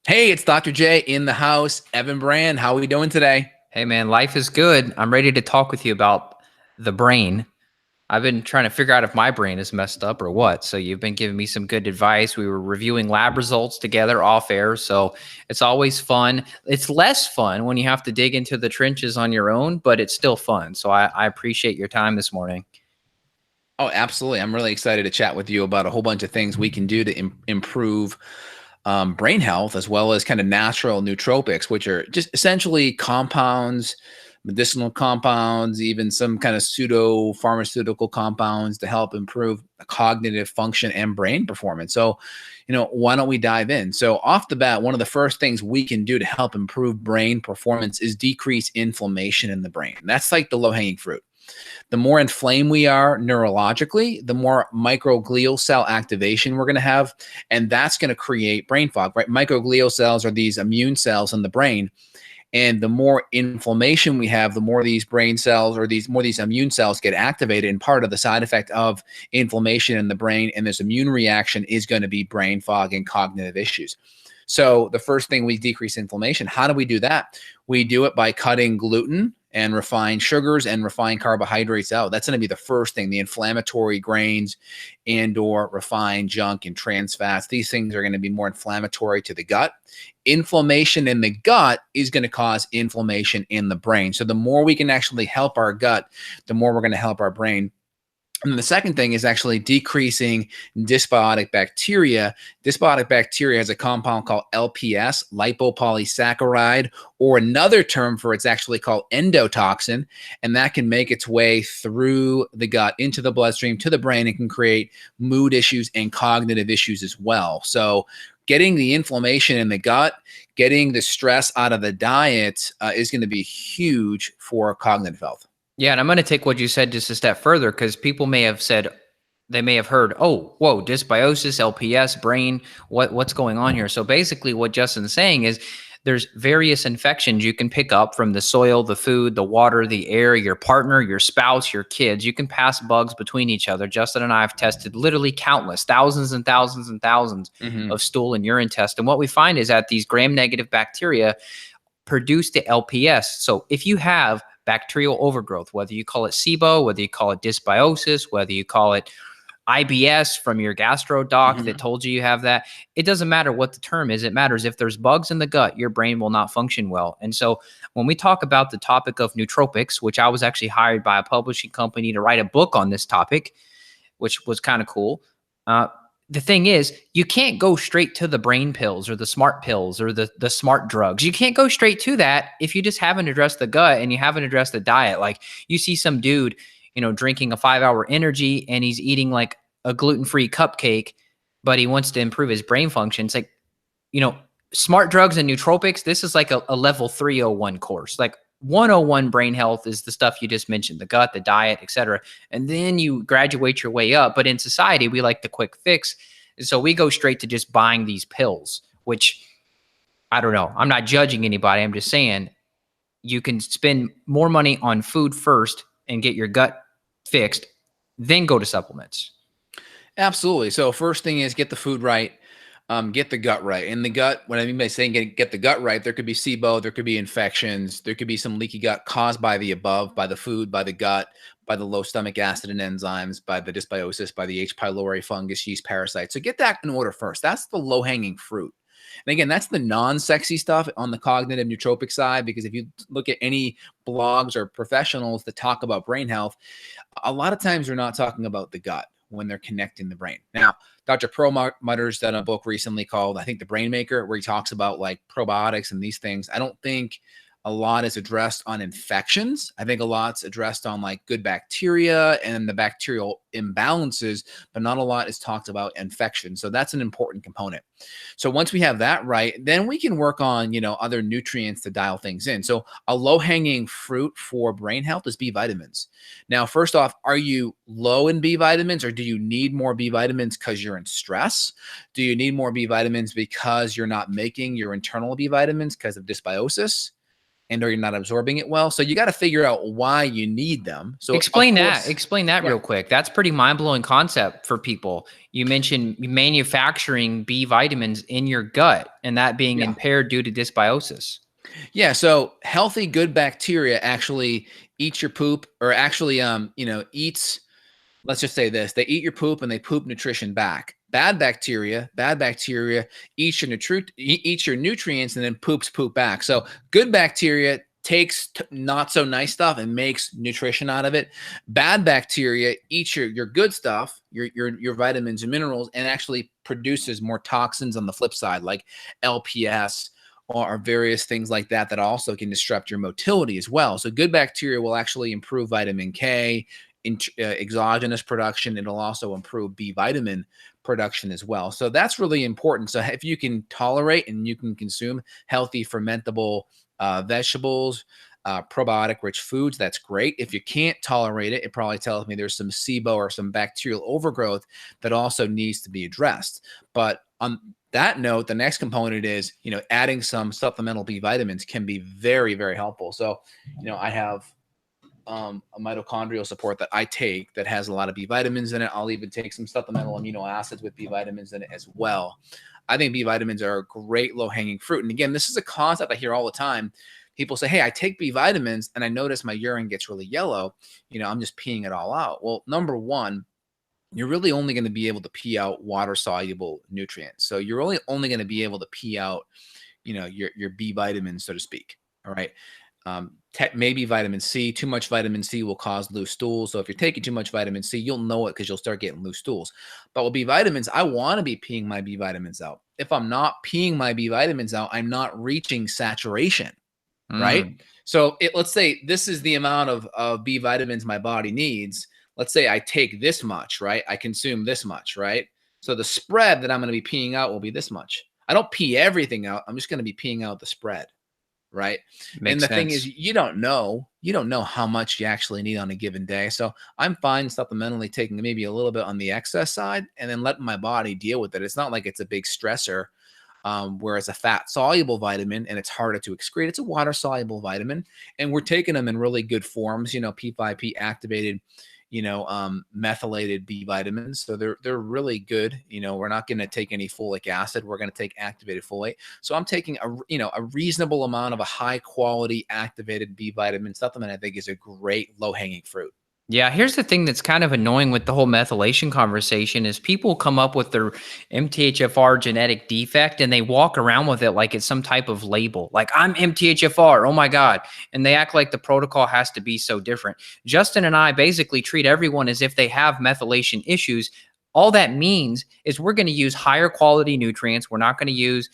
Hey, it's Dr. J in the house. Evan Brand, how are we doing today? Hey man, life is good. I'm ready to talk with you about the brain. I've been trying to figure out if my brain is messed up or what. So you've been giving me some good advice. We were reviewing lab results together off air. So it's always fun. It's less fun when you have to dig into the trenches on your own, but it's still fun. So I appreciate your time this morning. Oh, absolutely. I'm really excited to chat with you about a whole bunch of things we can do to improve brain health, as well as kind of natural nootropics, which are just essentially compounds, medicinal compounds, even some kind of pseudo pharmaceutical compounds to help improve cognitive function and brain performance. So, why don't we dive in? So, off the bat, one of the first things we can do to help improve brain performance is decrease inflammation in the brain. That's like the low hanging fruit. The more inflamed we are neurologically, the more microglial cell activation we're going to have. And that's going to create brain fog, right? Microglial cells are these immune cells in the brain. And the more inflammation we have, the more these brain cells or these immune cells get activated. And part of the side effect of inflammation in the brain and this immune reaction is going to be brain fog and cognitive issues. So the first thing, we decrease inflammation. How do we do that? We do it by cutting gluten and refined sugars and refined carbohydrates out. That's going to be the first thing. The inflammatory grains and or refined junk and trans fats, these things are going to be more inflammatory to the gut. Inflammation in the gut is going to cause inflammation in the brain. So the more we can actually help our gut, the more we're going to help our brain. And then the second thing is actually decreasing dysbiotic bacteria. Dysbiotic bacteria has a compound called LPS, lipopolysaccharide, or another term for it's actually called endotoxin. And that can make its way through the gut into the bloodstream to the brain and can create mood issues and cognitive issues as well. So getting the inflammation in the gut, getting the stress out of the diet is going to be huge for cognitive health. Yeah, and I'm going to take what you said just a step further because people may have said, they may have heard, oh, whoa, dysbiosis, LPS, brain, what's going on here? So basically, what Justin's saying is there's various infections you can pick up from the soil, the food, the water, the air, your partner, your spouse, your kids. You can pass bugs between each other. Justin and I have tested literally countless, thousands and thousands and thousands Mhm. of stool and urine tests. And what we find is that these gram-negative bacteria produce the LPS. So if you have bacterial overgrowth, whether you call it SIBO, whether you call it dysbiosis, whether you call it IBS from your gastro doc that Mhm. told you have that, it doesn't matter what the term is. It matters if there's bugs in the gut, your brain will not function well. And so when we talk about the topic of nootropics, which I was actually hired by a publishing company to write a book on this topic, which was kind of cool. Uh, the thing is, you can't go straight to the brain pills or the smart pills or the smart drugs. You can't go straight to that if you just haven't addressed the gut and you haven't addressed the diet. Like you see some dude, drinking a 5 hour energy and he's eating like a gluten-free cupcake, but he wants to improve his brain function. It's like, you know, smart drugs and nootropics, this is like a level 301 course. Like 101 brain health is the stuff you just mentioned, the gut, the diet, etc. And then you graduate your way up. But in society, we like the quick fix. So we go straight to just buying these pills, which I don't know. I'm not judging anybody. I'm just saying you can spend more money on food first and get your gut fixed, then go to supplements. Absolutely. So first thing is get the food right, get the gut right. And the gut, what I mean by saying get the gut right, there could be SIBO, there could be infections, there could be some leaky gut caused by the above, by the food, by the gut, by the low stomach acid and enzymes, by the dysbiosis, by the H. pylori fungus, yeast parasites. So get that in order first. That's the low hanging fruit. And again, that's the non-sexy stuff on the cognitive nootropic side, because if you look at any blogs or professionals that talk about brain health, a lot of times they're not talking about the gut when they're connecting the brain. Now, Dr. Perlmutter's done a book recently called, I think, The Brain Maker, where he talks about like probiotics and these things. I don't think a lot is addressed on infections. I think a lot's addressed on like good bacteria and the bacterial imbalances, but not a lot is talked about infection. So that's an important component. So once we have that right, then we can work on, other nutrients to dial things in. So a low-hanging fruit for brain health is B vitamins. Now, first off, are you low in B vitamins, or do you need more B vitamins because you're in stress? Do you need more B vitamins because you're not making your internal B vitamins because of dysbiosis? and or you're not absorbing it well. So you got to figure out why you need them. So of Explain that. course, Explain that real right. quick. That's pretty mind-blowing concept for people. You mentioned manufacturing B vitamins in your gut and that being Yeah. impaired due to dysbiosis. Yeah, so healthy good bacteria actually eat your poop, or actually eats, let's just say this, they eat your poop and they poop nutrition back. Bad bacteria eats eats your nutrients and then poops poop back. So good bacteria takes not so nice stuff and makes nutrition out of it. Bad bacteria eats your good stuff, your vitamins and minerals, and actually produces more toxins on the flip side, like LPS or various things like that that also can disrupt your motility as well. So good bacteria will actually improve vitamin K, exogenous production. It'll also improve B vitamin production as well. So that's really important. So if you can tolerate and you can consume healthy fermentable vegetables, probiotic rich foods, that's great. If you can't tolerate it, it probably tells me there's some SIBO or some bacterial overgrowth that also needs to be addressed. But on that note, the next component is, adding some supplemental B vitamins can be very, very helpful. So, I have a mitochondrial support that I take that has a lot of B vitamins in it. I'll even take some supplemental amino acids with B vitamins in it as well. I think B vitamins are a great low hanging fruit. And again, this is a concept I hear all the time. People say, hey, I take B vitamins and I notice my urine gets really yellow. I'm just peeing it all out. Well, number one, you're really only going to be able to pee out water soluble nutrients. So you're only going to be able to pee out, your B vitamins, so to speak. All right. Maybe vitamin C. Too much vitamin C will cause loose stools. So if you're taking too much vitamin C, you'll know it because you'll start getting loose stools. But with B vitamins, I want to be peeing my B vitamins out. If I'm not peeing my B vitamins out, I'm not reaching saturation, right? Mm. So let's say this is the amount of B vitamins my body needs. Let's say I take this much, right? I consume this much, right? So the spread that I'm going to be peeing out will be this much. I don't pee everything out. I'm just going to be peeing out the spread, right? And Makes the thing is, sense. you don't know how much you actually need on a given day. So I'm fine supplementally taking maybe a little bit on the excess side and then letting my body deal with it. It's not like it's a big stressor. Whereas a fat soluble vitamin and it's harder to excrete, it's a water soluble vitamin, and we're taking them in really good forms. P5P activated, methylated B vitamins. So they're really good. We're not going to take any folic acid. We're going to take activated folate. So I'm taking a reasonable amount of a high quality activated B vitamin supplement. I think is a great low hanging fruit. Yeah, here's the thing that's kind of annoying with the whole methylation conversation is people come up with their MTHFR genetic defect and they walk around with it like it's some type of label. Like I'm MTHFR, oh my God. And they act like the protocol has to be so different. Justin and I basically treat everyone as if they have methylation issues. All that means is we're going to use higher quality nutrients. We're not going to use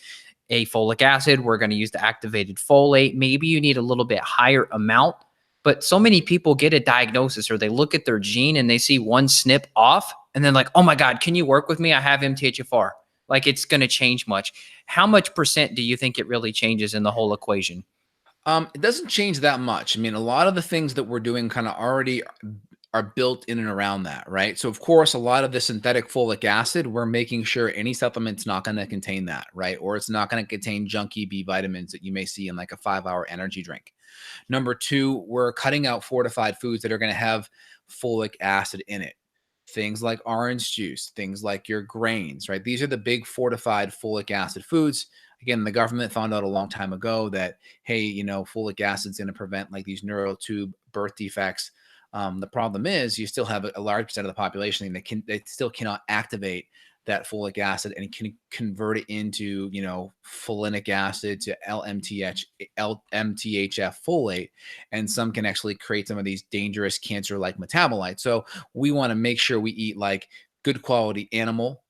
a folic acid. We're going to use the activated folate. Maybe you need a little bit higher amount. But so many people get a diagnosis or they look at their gene and they see one SNP off and then like, oh my God, can you work with me? I have MTHFR. Like it's going to change much. How much percent do you think it really changes in the whole equation? It doesn't change that much. I mean, a lot of the things that we're doing kind of already are built in and around that, right? So, of course, a lot of the synthetic folic acid, we're making sure any supplement's not going to contain that, right? Or it's not going to contain junky B vitamins that you may see in like a 5-hour energy drink. Number two, we're cutting out fortified foods that are going to have folic acid in it. Things like orange juice, things like your grains, right? These are the big fortified folic acid foods. Again, the government found out a long time ago that, hey, folic acid's going to prevent like these neural tube birth defects. The problem is you still have a large percent of the population that they still cannot activate that folic acid and can convert it into, folinic acid to LMTHF folate. And some can actually create some of these dangerous cancer-like metabolites. So we want to make sure we eat like good quality animal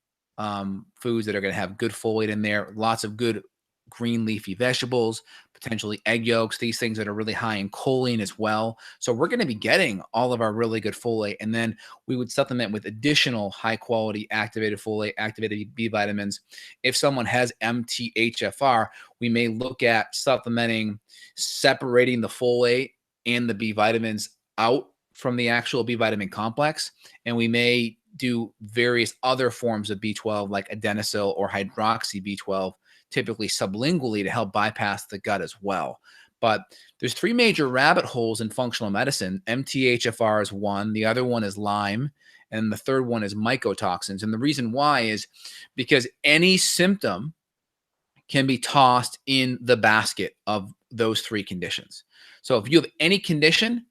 foods that are going to have good folate in there, lots of good green leafy vegetables, potentially egg yolks, these things that are really high in choline as well. So we're going to be getting all of our really good folate. And then we would supplement with additional high quality activated folate, activated B vitamins. If someone has MTHFR, we may look at supplementing, separating the folate and the B vitamins out from the actual B vitamin complex. And we may do various other forms of B12 like adenosine or hydroxy B12, typically sublingually, to help bypass the gut as well. But there's three major rabbit holes in functional medicine. MTHFR is one, the other one is Lyme, and the third one is mycotoxins. And the reason why is because any symptom can be tossed in the basket of those three conditions. So if you have any condition,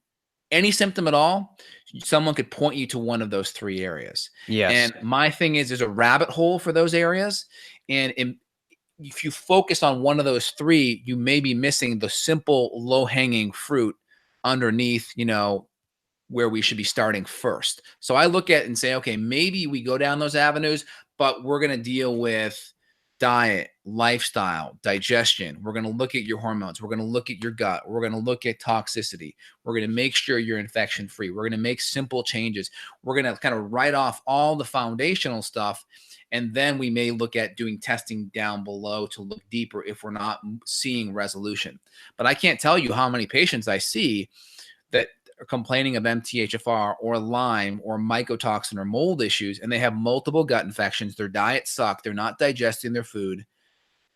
any symptom at all, someone could point you to one of those three areas. Yes. And my thing is, there's a rabbit hole for those areas. And if you focus on one of those three, you may be missing the simple low-hanging fruit underneath, where we should be starting first. So I look at it and say, okay, maybe we go down those avenues, but we're going to deal with diet, lifestyle, digestion. We're going to look at your hormones. We're going to look at your gut. We're going to look at toxicity. We're going to make sure you're infection free. We're going to make simple changes. We're going to kind of write off all the foundational stuff. And then we may look at doing testing down below to look deeper if we're not seeing resolution. But I can't tell you how many patients I see that are complaining of MTHFR or Lyme or mycotoxin or mold issues, and they have multiple gut infections. Their diet sucks. They're not digesting their food.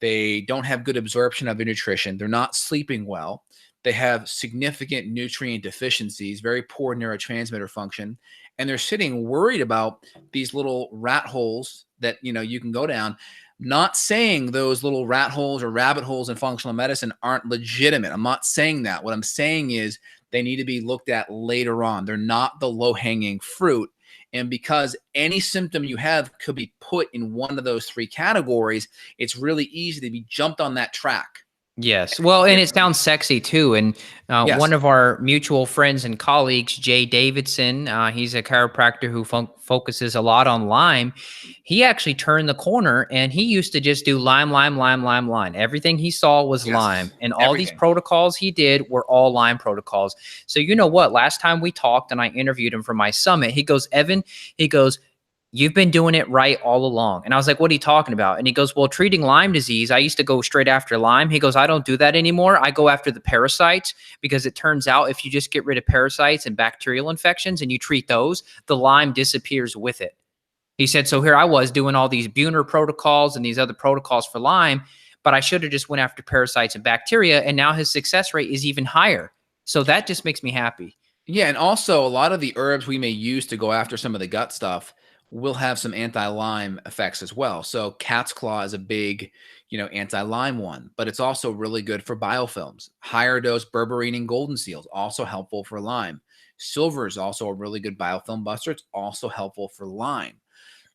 They don't have good absorption of their nutrition. They're not sleeping well. They have significant nutrient deficiencies, very poor neurotransmitter function, and they're sitting worried about these little rat holes that you can go down. Not saying those little rat holes or rabbit holes in functional medicine aren't legitimate. I'm not saying that. What I'm saying is they need to be looked at later on. They're not the low-hanging fruit. And because any symptom you have could be put in one of those three categories, it's really easy to be jumped on that track. Yes. Well, and it sounds sexy too. And Yes. one of our mutual friends and colleagues, Jay Davidson, he's a chiropractor who focuses a lot on Lyme. He actually turned the corner and he used to just do Lyme. Everything he saw was Lyme. And all these protocols he did were all Lyme protocols. So you know what? Last time we talked and I interviewed him for my summit, he goes, Evan, he goes, you've been doing it right all along. And I was like, what are you talking about? And he goes, well, treating Lyme disease, I used to go straight after Lyme. He goes, I don't do that anymore. I go after the parasites because it turns out if you just get rid of parasites and bacterial infections and you treat those, the Lyme disappears with it. He said, so here I was doing all these Buhner protocols and these other protocols for Lyme, but I should have just went after parasites and bacteria. And now his success rate is even higher. So that just makes me happy. Yeah. And also a lot of the herbs we may use to go after some of the gut stuff will have some anti-Lyme effects as well. So cat's claw is a big, anti-Lyme one, but it's also really good for biofilms. Higher dose berberine and golden seals, also helpful for Lyme. Silver is also a really good biofilm buster. It's also helpful for Lyme.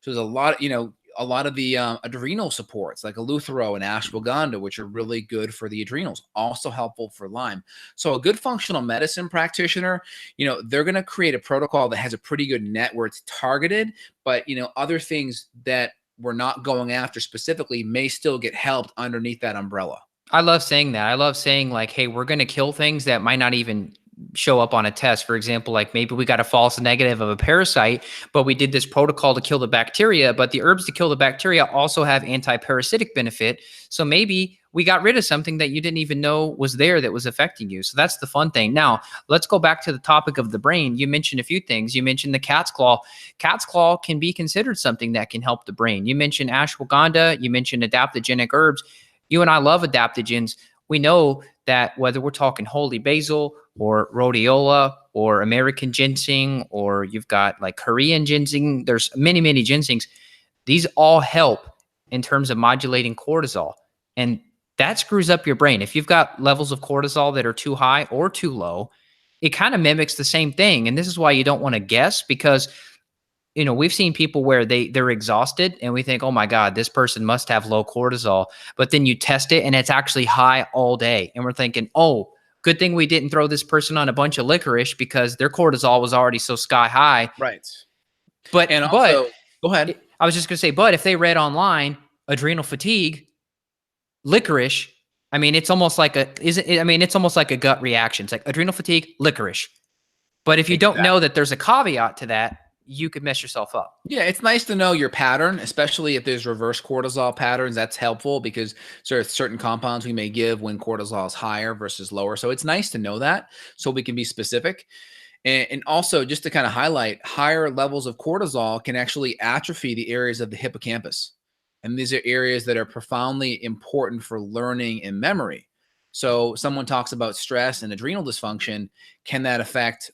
So there's a lot of the adrenal supports like Eleuthero and ashwagandha, which are really good for the adrenals, also helpful for Lyme. So a good functional medicine practitioner, they're going to create a protocol that has a pretty good net where it's targeted, but other things that we're not going after specifically may still get helped underneath that umbrella. I love saying that. I love saying like, hey, we're going to kill things that might not even show up on a test. For example, like maybe we got a false negative of a parasite, but we did this protocol to kill the bacteria, but the herbs to kill the bacteria also have anti-parasitic benefit. So maybe we got rid of something that you didn't even know was there that was affecting you. So that's the fun thing. Now, let's go back to the topic of the brain. You mentioned a few things. You mentioned the cat's claw. Cat's claw can be considered something that can help the brain. You mentioned ashwagandha. You mentioned adaptogenic herbs. You and I love adaptogens. We know that whether we're talking holy basil or rhodiola or American ginseng, or you've got like Korean ginseng, there's many, many ginsengs. These all help in terms of modulating cortisol. And that screws up your brain. If you've got levels of cortisol that are too high or too low, it kind of mimics the same thing. And this is why you don't want to guess, because we've seen people where they're exhausted and we think, oh my God, this person must have low cortisol. But then you test it and it's actually high all day. And we're thinking, oh, good thing we didn't throw this person on a bunch of licorice because their cortisol was already so sky high. Right. But go ahead. I was just going to say, but if they read online, adrenal fatigue, licorice, it's almost like it's almost like a gut reaction. It's like adrenal fatigue, licorice. But if you don't know that there's a caveat to that, you could mess yourself up. Yeah, it's nice to know your pattern, especially if there's reverse cortisol patterns. That's helpful because there's certain compounds we may give when cortisol is higher versus lower. So it's nice to know that so we can be specific. And also, just to kind of highlight, higher levels of cortisol can actually atrophy the areas of the hippocampus. And these are areas that are profoundly important for learning and memory. So someone talks about stress and adrenal dysfunction. Can that affect,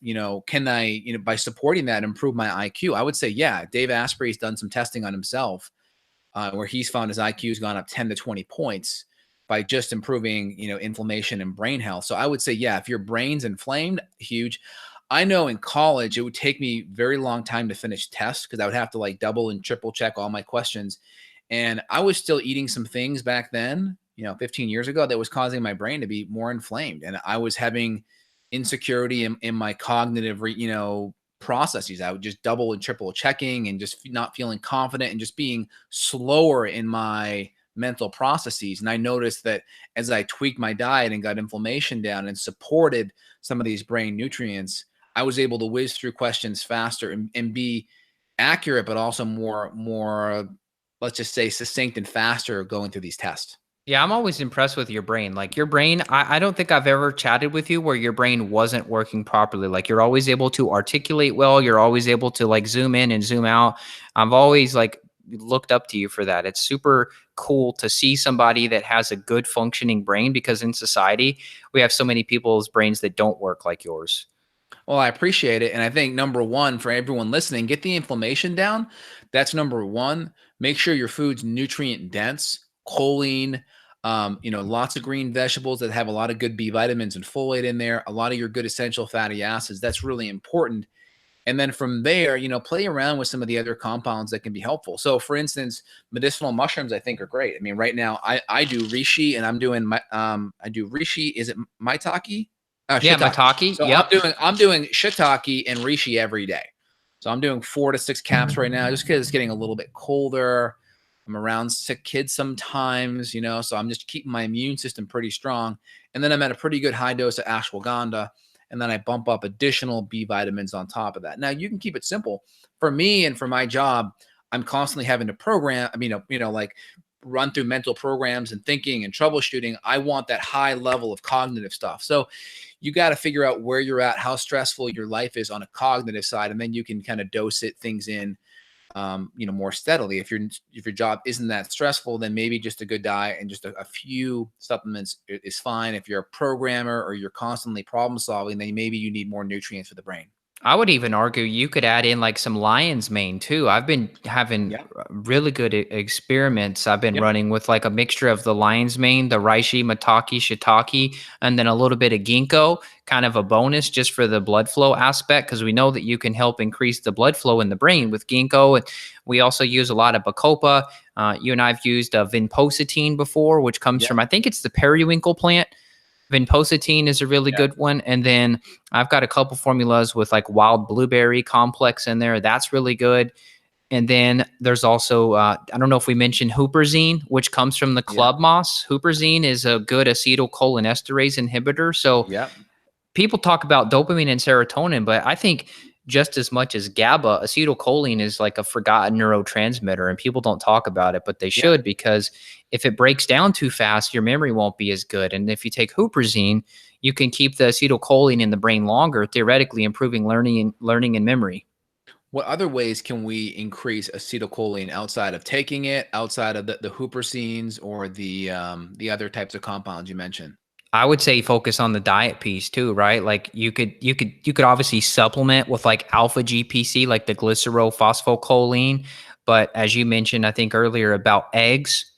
can I, by supporting that, improve my IQ? I would say, yeah. Dave Asprey's done some testing on himself where he's found his IQ's gone up 10 to 20 points by just improving, inflammation and brain health. So I would say, yeah, if your brain's inflamed, huge. I know in college, it would take me very long time to finish tests because I would have to like double and triple check all my questions. And I was still eating some things back then, 15 years ago, that was causing my brain to be more inflamed. And I was having insecurity in my cognitive, processes. I would just double and triple checking and just not feeling confident and just being slower in my mental processes. And I noticed that as I tweaked my diet and got inflammation down and supported some of these brain nutrients, I was able to whiz through questions faster and be accurate, but also more, let's just say, succinct and faster going through these tests. Yeah, I'm always impressed with your brain. Like your brain, I don't think I've ever chatted with you where your brain wasn't working properly. Like you're always able to articulate well. You're always able to like zoom in and zoom out. I've always like looked up to you for that. It's super cool to see somebody that has a good functioning brain because in society, we have so many people's brains that don't work like yours. Well, I appreciate it. And I think number one, for everyone listening, get the inflammation down. That's number one. Make sure your food's nutrient dense, choline, lots of green vegetables that have a lot of good B vitamins and folate in there, a lot of your good essential fatty acids. That's really important. And then from there, play around with some of the other compounds that can be helpful. So for instance, medicinal mushrooms, I think, are great. I mean, right now I do reishi and I'm doing I do reishi. Is it maitake? Yeah, Shiitake. Mataki. So Yep. I'm doing shiitake and reishi every day. So I'm doing 4 to 6 caps right now, just because it's getting a little bit colder. I'm around sick kids sometimes, so I'm just keeping my immune system pretty strong. And then I'm at a pretty good high dose of ashwagandha. And then I bump up additional B vitamins on top of that. Now you can keep it simple. For me and for my job, I'm constantly having to program. I mean, like run through mental programs and thinking and troubleshooting. I want that high level of cognitive stuff. So you got to figure out where you're at, how stressful your life is on a cognitive side, and then you can kind of dose things in more steadily. If your job isn't that stressful, then maybe just a good diet and just a few supplements is fine. If you're a programmer or you're constantly problem solving, then maybe you need more nutrients for the brain. I would even argue you could add in like some lion's mane too. I've been having Yeah. really good experiments. I've been Yep. running with like a mixture of the lion's mane, the reishi, mataki, shiitake, and then a little bit of ginkgo, kind of a bonus just for the blood flow aspect because we know that you can help increase the blood flow in the brain with ginkgo. And we also use a lot of bacopa. You and I've used vinpocetine before, which comes Yep. from, I think it's the periwinkle plant. Vinpocetine is a really Yeah. good one. And then I've got a couple formulas with like wild blueberry complex in there. That's really good. And then there's also, I don't know if we mentioned huperzine, which comes from the Yeah. club moss. Huperzine is a good acetylcholinesterase inhibitor. So Yep. people talk about dopamine and serotonin, but I think just as much as GABA, acetylcholine is like a forgotten neurotransmitter, and people don't talk about it, but they Yeah. should because if it breaks down too fast, your memory won't be as good. And if you take huperzine, you can keep the acetylcholine in the brain longer, theoretically improving learning and memory. What other ways can we increase acetylcholine outside of taking it, outside of the huperzines or the other types of compounds you mentioned? I would say focus on the diet piece too, right? Like you could obviously supplement with like alpha GPC, like the glycerophosphocholene. But as you mentioned, I think earlier about eggs,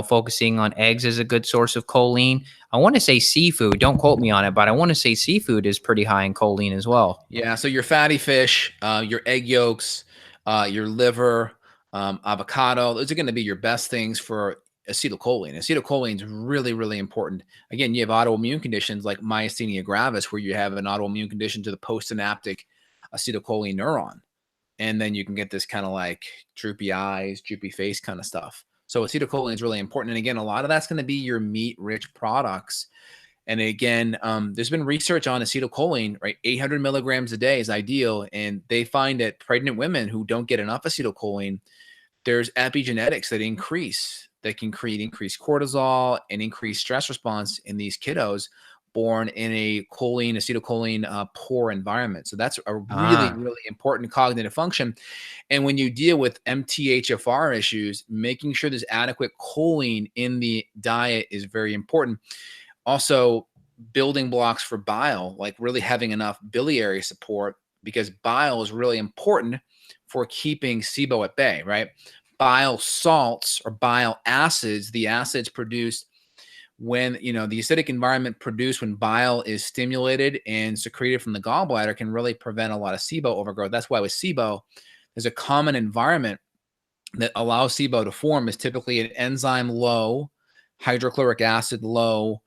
focusing on eggs is a good source of choline. I want to say seafood. Don't quote me on it, but I want to say seafood is pretty high in choline as well. Yeah, so your fatty fish, your egg yolks, your liver, avocado, those are going to be your best things for acetylcholine. Acetylcholine is really, really important. Again, you have autoimmune conditions like myasthenia gravis, where you have an autoimmune condition to the postsynaptic acetylcholine neuron. And then you can get this kind of like droopy eyes, droopy face kind of stuff. So acetylcholine is really important. And again, a lot of that's going to be your meat-rich products. And again, there's been research on acetylcholine, right? 800 milligrams a day is ideal. And they find that pregnant women who don't get enough acetylcholine, there's epigenetics that can create increased cortisol and increased stress response in these kiddos born in a acetylcholine poor environment. So that's a really, Ah, really important cognitive function. And when you deal with MTHFR issues, making sure there's adequate choline in the diet is very important. Also, building blocks for bile, like really having enough biliary support, because bile is really important for keeping SIBO at bay, right? Bile salts or bile acids, the acids produced when, the acidic environment produced when bile is stimulated and secreted from the gallbladder, can really prevent a lot of SIBO overgrowth. That's why with SIBO, there's a common environment that allows SIBO to form is typically an enzyme low, hydrochloric acid low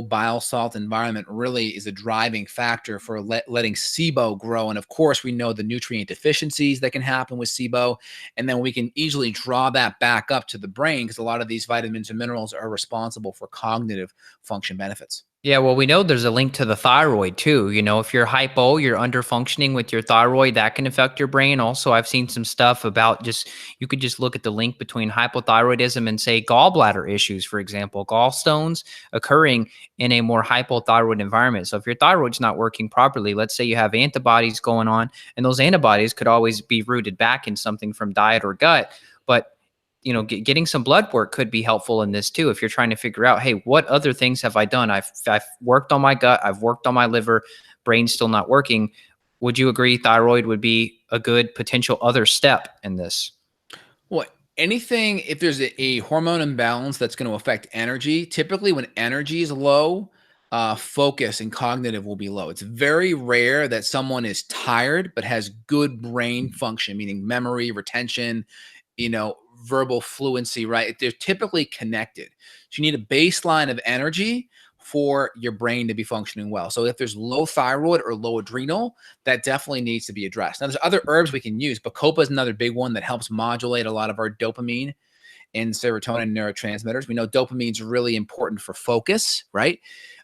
bile salt environment really is a driving factor for letting SIBO grow. And of course, we know the nutrient deficiencies that can happen with SIBO. And then we can easily draw that back up to the brain because a lot of these vitamins and minerals are responsible for cognitive function benefits. Yeah, well, we know there's a link to the thyroid too. If you're hypo, you're under functioning with your thyroid, that can affect your brain. Also, I've seen some stuff about you could just look at the link between hypothyroidism and say gallbladder issues, for example, gallstones occurring in a more hypothyroid environment. So if your thyroid's not working properly, let's say you have antibodies going on, and those antibodies could always be rooted back in something from diet or gut. But getting some blood work could be helpful in this too. If you're trying to figure out, hey, what other things have I done? I've worked on my gut. I've worked on my liver. Brain's still not working. Would you agree thyroid would be a good potential other step in this? Well, anything, if there's a hormone imbalance that's going to affect energy, typically when energy is low, focus and cognitive will be low. It's very rare that someone is tired but has good brain function, meaning memory, retention, verbal fluency, right? They're typically connected. So you need a baseline of energy for your brain to be functioning well. So if there's low thyroid or low adrenal, that definitely needs to be addressed. Now, there's other herbs we can use. Bacopa is another big one that helps modulate a lot of our dopamine and serotonin neurotransmitters. We know dopamine is really important for focus, right?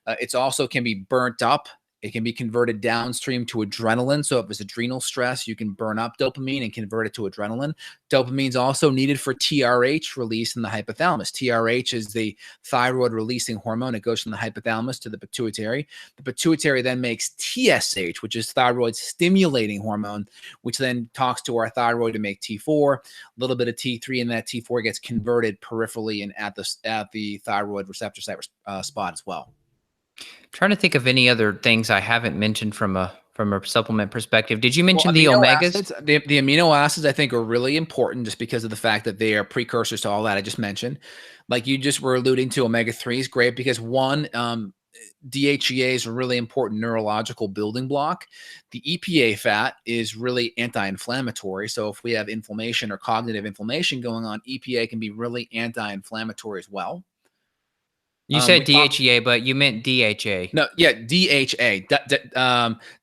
It's also can be burnt up. It can be converted downstream to adrenaline. So if it's adrenal stress, you can burn up dopamine and convert it to adrenaline. Dopamine is also needed for TRH release in the hypothalamus. TRH is the thyroid releasing hormone. It goes from the hypothalamus to the pituitary. The pituitary then makes TSH, which is thyroid stimulating hormone, which then talks to our thyroid to make T4, a little bit of T3, and that T4 gets converted peripherally and at the thyroid receptor site spot as well. Trying to think of any other things I haven't mentioned from a supplement perspective. Did you mention the omegas? Acids, the amino acids, I think, are really important just because of the fact that they are precursors to all that I just mentioned. Like you just were alluding to, omega-3 is great because one, DHEA is a really important neurological building block. The EPA fat is really anti-inflammatory. So if we have inflammation or cognitive inflammation going on, EPA can be really anti-inflammatory as well. You said DHEA, but you meant DHA. No, yeah, DHA,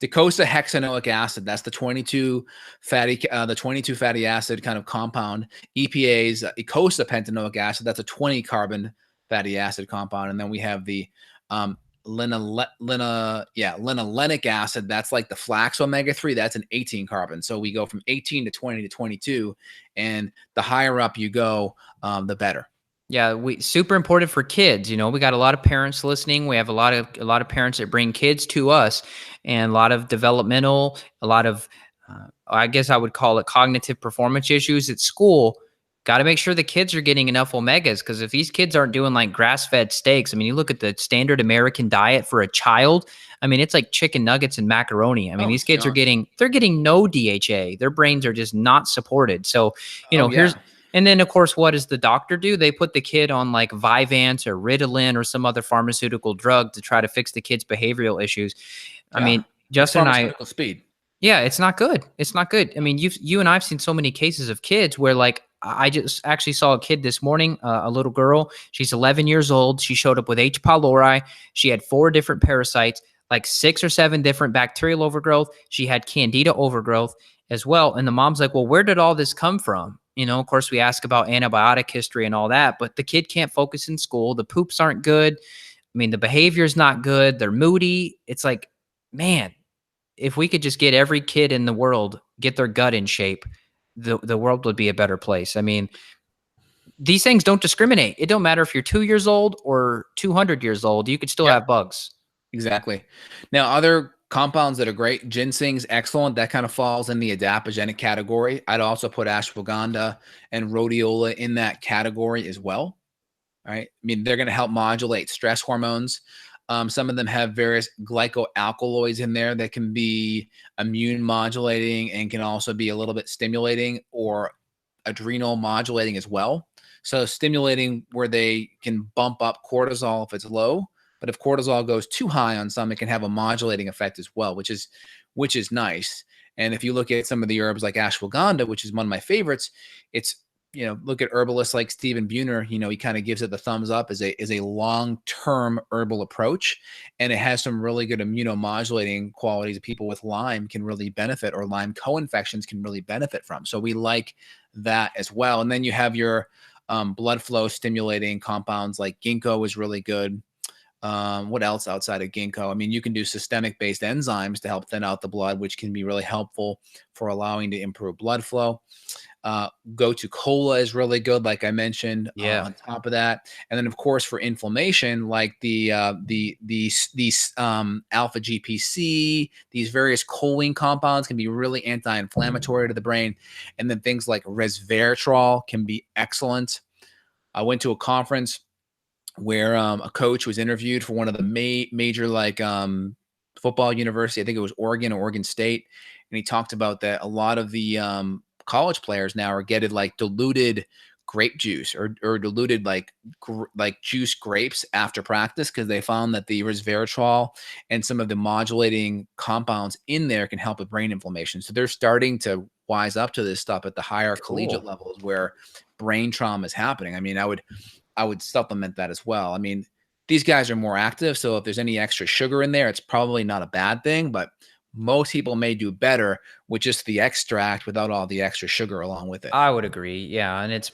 docosahexaenoic acid. That's the 22 fatty acid kind of compound. EPA's eicosapentaenoic acid. That's a 20 carbon fatty acid compound, and then we have the linolenic acid. That's like the flax omega-3. That's an 18 carbon. So we go from 18 to 20 to 22, and the higher up you go, the better. Yeah, super important for kids. We got a lot of parents listening. We have a lot of parents that bring kids to us, and a lot of developmental, a lot of, I guess I would call it cognitive performance issues at school. Got to make sure the kids are getting enough omegas, because if these kids aren't doing like grass-fed steaks, I mean, you look at the standard American diet for a child. I mean, it's like chicken nuggets and macaroni. I mean, these kids they're getting no DHA. Their brains are just not supported. So, here's. And then, of course, what does the doctor do? They put the kid on like Vyvanse or Ritalin or some other pharmaceutical drug to try to fix the kid's behavioral issues. I mean, Justin and I, speed. Yeah, it's not good. It's not good. I mean, you and I've seen so many cases of kids where, like, I just actually saw a kid this morning, a little girl. She's 11 years old. She showed up with H. pylori. She had 4 different parasites, like 6 or 7 different bacterial overgrowth. She had candida overgrowth as well. And the mom's like, well, where did all this come from? Of course, we ask about antibiotic history and all that, but the kid can't focus in school. The poops aren't good. I mean, the behavior's not good. They're moody. It's like, man, if we could just get every kid in the world, get their gut in shape, the world would be a better place. I mean, these things don't discriminate. It don't matter if you're 2 years old or 200 years old. You could still have bugs. Exactly. Now, other compounds that are great, ginseng's excellent. That kind of falls in the adaptogenic category. I'd also put ashwagandha and rhodiola in that category as well. right? I mean, they're going to help modulate stress hormones. Some of them have various glycoalkaloids in there that can be immune modulating and can also be a little bit stimulating or adrenal modulating as well. So stimulating where they can bump up cortisol if it's low, but if cortisol goes too high on some, it can have a modulating effect as well, which is nice. And if you look at some of the herbs like ashwagandha, which is one of my favorites, it's look at herbalists like Stephen Buhner. He kind of gives it the thumbs up as a long-term herbal approach, and it has some really good immunomodulating qualities that people with Lyme can really benefit, or Lyme co-infections can really benefit from. So we like that as well. And then you have your blood flow stimulating compounds like ginkgo is really good. What else outside of ginkgo? I mean, you can do systemic based enzymes to help thin out the blood, which can be really helpful for allowing to improve blood flow. Gotu kola is really good, like I mentioned. Yeah. On top of that, and then of course for inflammation, like these alpha GPC, these various choline compounds can be really anti-inflammatory to the brain, and then things like resveratrol can be excellent. I went to a conference where a coach was interviewed for one of the major football university. I think it was Oregon or Oregon State, and he talked about that a lot of the college players now are getting like diluted grape juice or diluted like juice grapes after practice, because they found that the resveratrol and some of the modulating compounds in there can help with brain inflammation. So they're starting to wise up to this stuff at the higher collegiate levels where brain trauma is happening. I mean, I would supplement that as well. I mean, these guys are more active, so if there's any extra sugar in there, it's probably not a bad thing, but most people may do better with just the extract without all the extra sugar along with it. I would agree. Yeah. And it's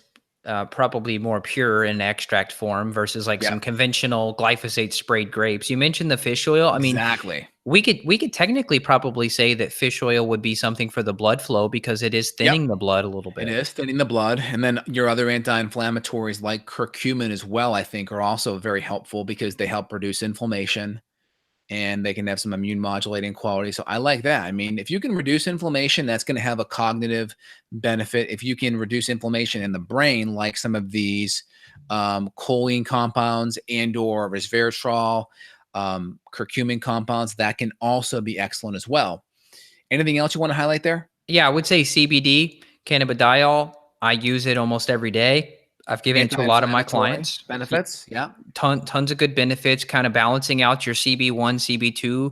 probably more pure in extract form versus like some conventional glyphosate sprayed grapes. You mentioned the fish oil. I mean, Exactly. we could technically probably say that fish oil would be something for the blood flow because it is thinning the blood a little bit. It is thinning the blood. And then your other anti-inflammatories like curcumin as well, I think, are also very helpful because they help reduce inflammation and they can have some immune modulating quality. So I like that. I mean, if you can reduce inflammation, that's going to have a cognitive benefit. If you can reduce inflammation in the brain, like some of these choline compounds and or resveratrol, curcumin compounds, that can also be excellent as well. Anything else you want to highlight there? Yeah, I would say CBD, cannabidiol. I use it almost every day. I've given it to a lot of my clients. Benefits, yeah. Tons of good benefits, kind of balancing out your CB1, CB2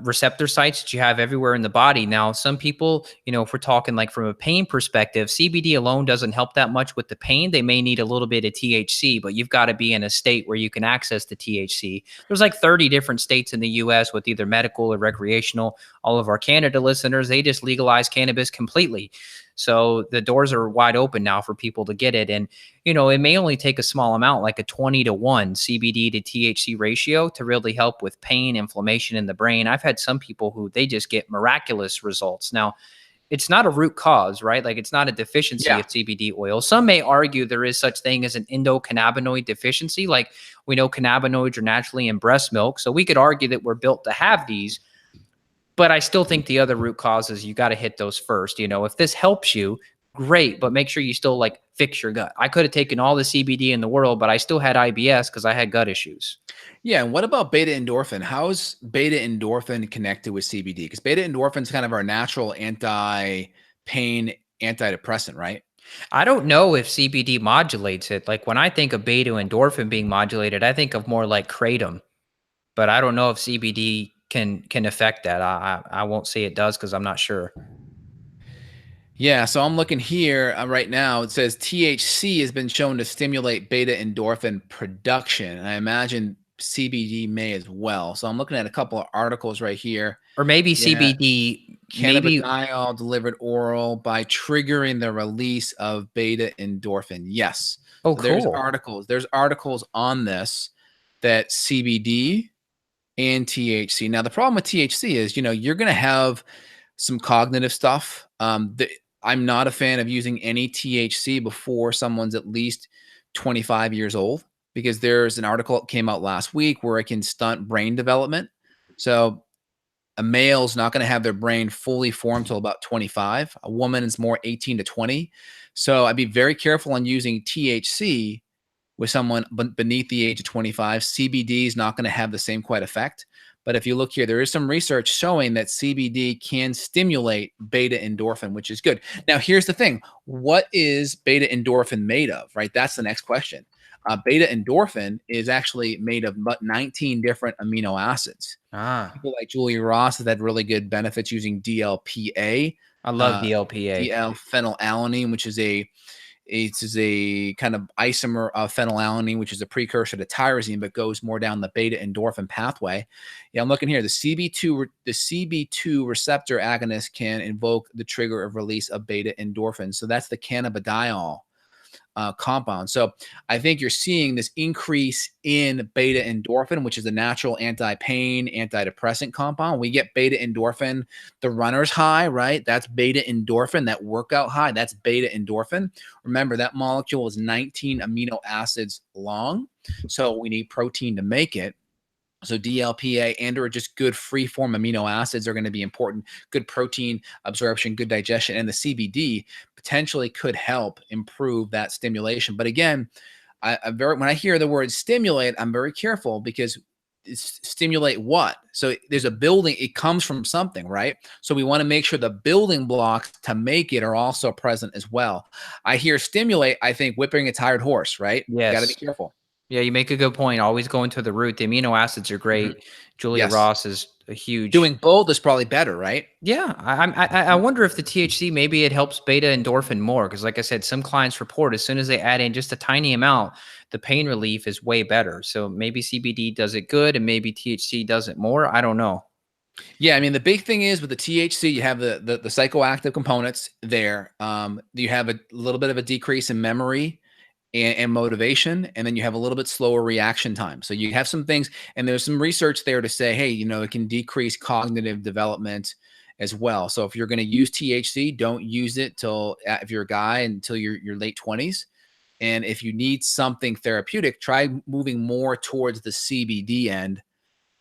receptor sites that you have everywhere in the body. Now, some people, if we're talking like from a pain perspective, CBD alone doesn't help that much with the pain. They may need a little bit of THC, but you've got to be in a state where you can access the THC. There's like 30 different states in the US with either medical or recreational. All of our Canada listeners, they just legalized cannabis completely. So the doors are wide open now for people to get it. And, it may only take a small amount, like a 20-to-1 CBD to THC ratio to really help with pain, inflammation in the brain. I've had some people who they just get miraculous results. Now, it's not a root cause, right? Like it's not a deficiency of CBD oil. Some may argue there is such thing as an endocannabinoid deficiency. Like we know cannabinoids are naturally in breast milk. So we could argue that we're built to have these. But I still think the other root causes, you got to hit those first. If this helps you, great, but make sure you still like fix your gut. I could have taken all the CBD in the world, but I still had IBS because I had gut issues. Yeah. And what about beta endorphin? How's beta endorphin connected with CBD? Because beta endorphin is kind of our natural anti-pain antidepressant, right? I don't know if CBD modulates it. Like when I think of beta endorphin being modulated, I think of more like kratom, but I don't know if CBD can affect that. I won't say it does because I'm not sure. Yeah, so I'm looking here right now. It says THC has been shown to stimulate beta endorphin production, and I imagine CBD may as well. So I'm looking at a couple of articles right here. Or maybe CBD, maybe Cannabidiol delivered oral by triggering the release of beta endorphin. Yes. Oh, so cool. There's articles on this that CBD and THC. Now, the problem with THC is, you're going to have some cognitive stuff. I'm not a fan of using any THC before someone's at least 25 years old, because there's an article that came out last week where it can stunt brain development. So a male's not going to have their brain fully formed till about 25. A woman is more 18 to 20. So I'd be very careful on using THC with someone beneath the age of 25. CBD is not going to have the same quite effect. But if you look here, there is some research showing that CBD can stimulate beta endorphin, which is good. Now, here's the thing. What is beta endorphin made of, right? That's the next question. Beta endorphin is actually made of about 19 different amino acids. Ah, People like Julia Ross have had really good benefits using DLPA, I love uh, DLPA. DL-phenylalanine, which is a kind of isomer of phenylalanine, which is a precursor to tyrosine, but goes more down the beta endorphin pathway. Yeah, I'm looking here. The CB2 receptor agonist can invoke the trigger of release of beta endorphin. So that's the cannabidiol compound. So I think you're seeing this increase in beta endorphin, which is a natural anti-pain, antidepressant compound. We get beta endorphin, the runner's high, right? That's beta endorphin, that workout high, that's beta endorphin. Remember, that molecule is 19 amino acids long. So we need protein to make it. So DLPA and or just good free form amino acids are going to be important. Good protein absorption, good digestion, and the CBD potentially could help improve that stimulation. But again, when I hear the word stimulate, I'm very careful because stimulate what? So there's a building, it comes from something, right? So we want to make sure the building blocks to make it are also present as well. I hear stimulate, I think whipping a tired horse, right? Got to be Yes. careful. Yeah, you make a good point. Always going to the root. The amino acids are Mhm. great. Julia Yes. Ross is a huge. Doing both is probably better, right? Yeah, I wonder if the THC maybe it helps beta endorphin more because, like I said, some clients report as soon as they add in just a tiny amount, the pain relief is way better. So maybe CBD does it good, and maybe THC does it more. I don't know. Yeah, I mean the big thing is with the THC, you have the psychoactive components there. You have a little bit of a decrease in memory and motivation, and then you have a little bit slower reaction time. So you have some things, and there's some research there to say, hey, it can decrease cognitive development as well. So if you're going to use THC, don't use it till if you're a guy until your late 20s. And if you need something therapeutic, try moving more towards the CBD end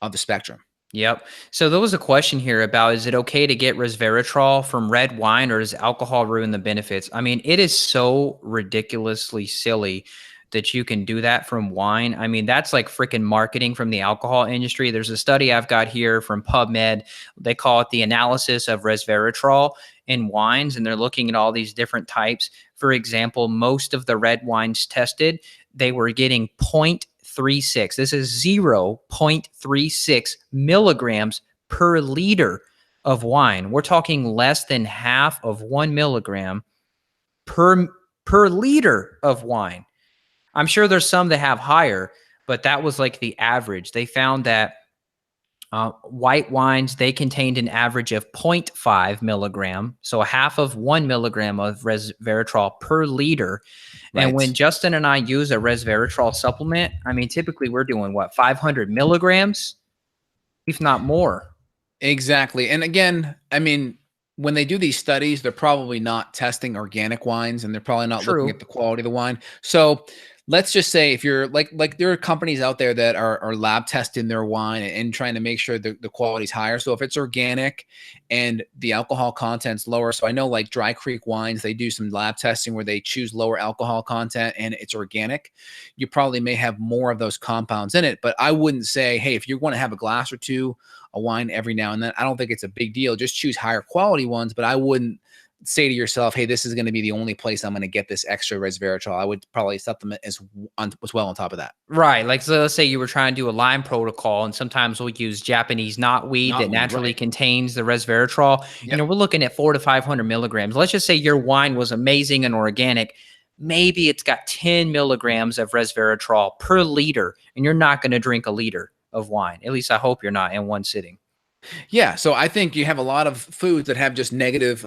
of the spectrum. Yep. So there was a question here about is it okay to get resveratrol from red wine or does alcohol ruin the benefits? I mean, it is so ridiculously silly that you can do that from wine. I mean, that's like freaking marketing from the alcohol industry. There's a study I've got here from PubMed. They call it the analysis of resveratrol in wines, and they're looking at all these different types. For example, most of the red wines tested, they were getting 0.36. This is 0.36 milligrams per liter of wine. We're talking less than half of 1 milligram per liter of wine. I'm sure there's some that have higher, but that was like the average. They found that white wines, they contained an average of 0.5 milligram, so a half of 1 milligram of resveratrol per liter. And Right. when Justin and I use a resveratrol supplement, I mean, typically we're doing what, 500 milligrams, if not more. Exactly. And again, I mean, when they do these studies, they're probably not testing organic wines and they're probably not looking True. at the quality of the wine. So let's just say if you're like there are companies out there that are lab testing their wine and trying to make sure the quality is higher. So if it's organic and the alcohol content's lower. So I know like Dry Creek Wines, they do some lab testing where they choose lower alcohol content and it's organic. You probably may have more of those compounds in it, but I wouldn't say, hey, if you want to have a glass or two a wine every now and then, I don't think it's a big deal. Just choose higher quality ones, but I wouldn't say to yourself, hey, this is going to be the only place I'm going to get this extra resveratrol. I would probably supplement as well on top of that. Right. Like, so let's say you were trying to do a Lyme protocol, and sometimes we'll use Japanese knotweed that Knotweed, naturally right. contains the resveratrol. Yep. We're looking at 400 to 500 milligrams. Let's just say your wine was amazing and organic. Maybe it's got 10 milligrams of resveratrol per liter, and you're not going to drink a liter of wine. At least I hope you're not in one sitting. Yeah, so I think you have a lot of foods that have just negative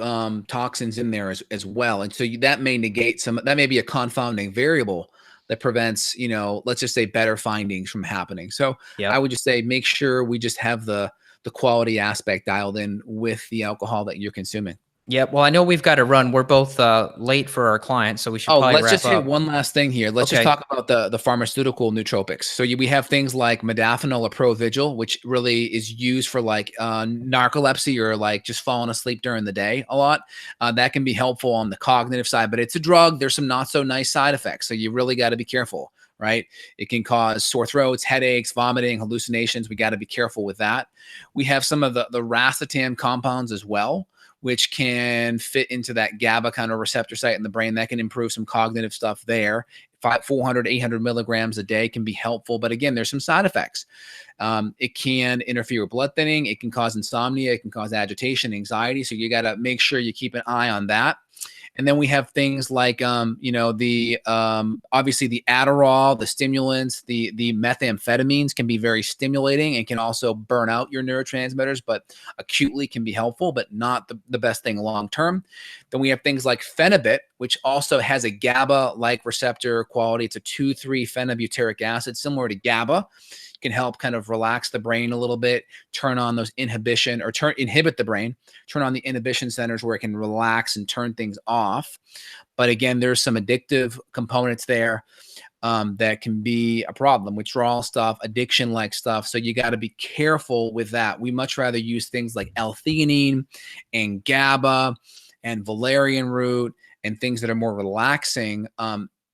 toxins in there as well, and so that may negate some. That may be a confounding variable that prevents, let's just say, better findings from happening. So I Yep. would just say make sure we just have the quality aspect dialed in with the alcohol that you're consuming. Yep. Well, I know we've got to run. We're both late for our client, so we should Oh, probably let's wrap just hit up. one last thing here. Let's just Okay. talk about the pharmaceutical nootropics. So we have things like modafinil or Provigil, which really is used for like narcolepsy or like just falling asleep during the day a lot. That can be helpful on the cognitive side, but it's a drug. There's some not so nice side effects, so you really got to be careful, right? It can cause sore throats, headaches, vomiting, hallucinations. We got to be careful with that. We have some of the racetam compounds as well, which can fit into that GABA kind of receptor site in the brain. That can improve some cognitive stuff there. 400, 800 milligrams a day can be helpful. But again, there's some side effects. It can interfere with blood thinning. It can cause insomnia. It can cause agitation, anxiety. So you got to make sure you keep an eye on that. And then we have things like, obviously the Adderall, the stimulants, the methamphetamines can be very stimulating and can also burn out your neurotransmitters, but acutely can be helpful, but not the best thing long term. Then we have things like Phenibut, which also has a GABA-like receptor quality. It's a 2,3-phenobutyric acid, similar to GABA. Can help kind of relax the brain a little bit, turn on those inhibit the brain, turn on the inhibition centers where it can relax and turn things off. But again, there's some addictive components there that can be a problem, withdrawal stuff, addiction-like stuff. So you got to be careful with that. We much rather use things like L-theanine and GABA and valerian root and things that are more relaxing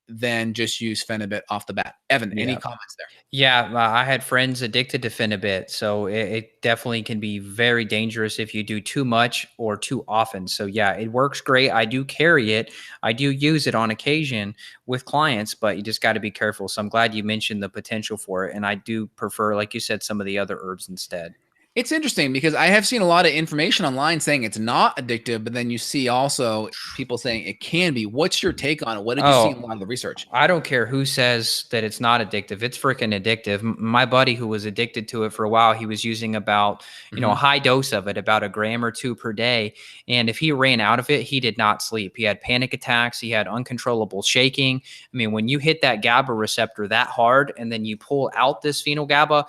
than just use Phenibut off the bat. Evan, any comments there? Yeah, I had friends addicted to Phenibut, so it definitely can be very dangerous if you do too much or too often. So yeah, it works great. I do carry it. I do use it on occasion with clients, but you just got to be careful. So I'm glad you mentioned the potential for it, and I do prefer, like you said, some of the other herbs instead. It's interesting because I have seen a lot of information online saying it's not addictive, but then you see also people saying it can be. What's your take on it? What did you see in a lot of the research? I don't care who says that it's not addictive. It's freaking addictive. My buddy who was addicted to it for a while, he was using about, a high dose of it, about a gram or two per day. And if he ran out of it, he did not sleep. He had panic attacks. He had uncontrollable shaking. I mean, when you hit that GABA receptor that hard and then you pull out this phenyl GABA,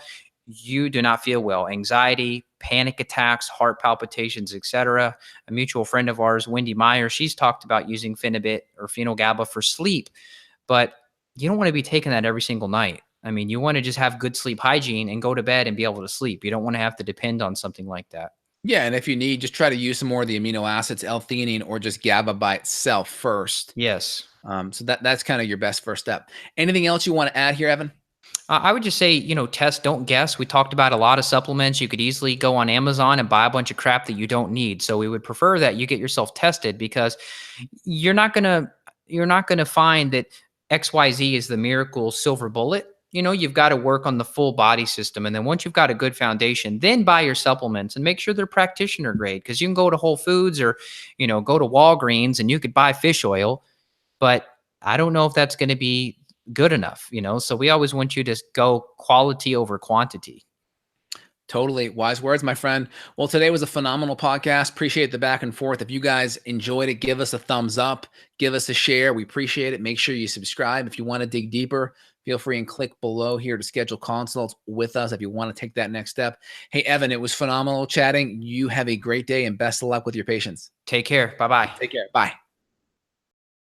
you do not feel well. Anxiety, panic attacks, heart palpitations, etc. A mutual friend of ours, Wendy Meyer, she's talked about using Phenibut or phenyl GABA for sleep, but you don't want to be taking that every single night. I mean, you want to just have good sleep hygiene and go to bed and be able to sleep. You don't want to have to depend on something like that. Yeah, and if you need, just try to use some more of the amino acids, L-theanine, or just GABA by itself first. Yes. So that's kind of your best first step. Anything else you want to add here, Evan? I would just say, test, don't guess. We talked about a lot of supplements. You could easily go on Amazon and buy a bunch of crap that you don't need. So we would prefer that you get yourself tested, because you're not gonna find that XYZ is the miracle silver bullet. You've got to work on the full body system. And then once you've got a good foundation, then buy your supplements and make sure they're practitioner grade, because you can go to Whole Foods or, go to Walgreens and you could buy fish oil, but I don't know if that's going to be good enough, so we always want you to go quality over quantity. Totally wise words, my friend. Well, today was a phenomenal podcast. Appreciate the back and forth. If you guys enjoyed it, give us a thumbs up, give us a share. We appreciate it. Make sure you subscribe. If you want to dig deeper, feel free and click below here to schedule consults with us if you want to take that next step. Hey, Evan, it was phenomenal chatting. You have a great day and best of luck with your patients. Take care. Bye-bye. Take care. Bye.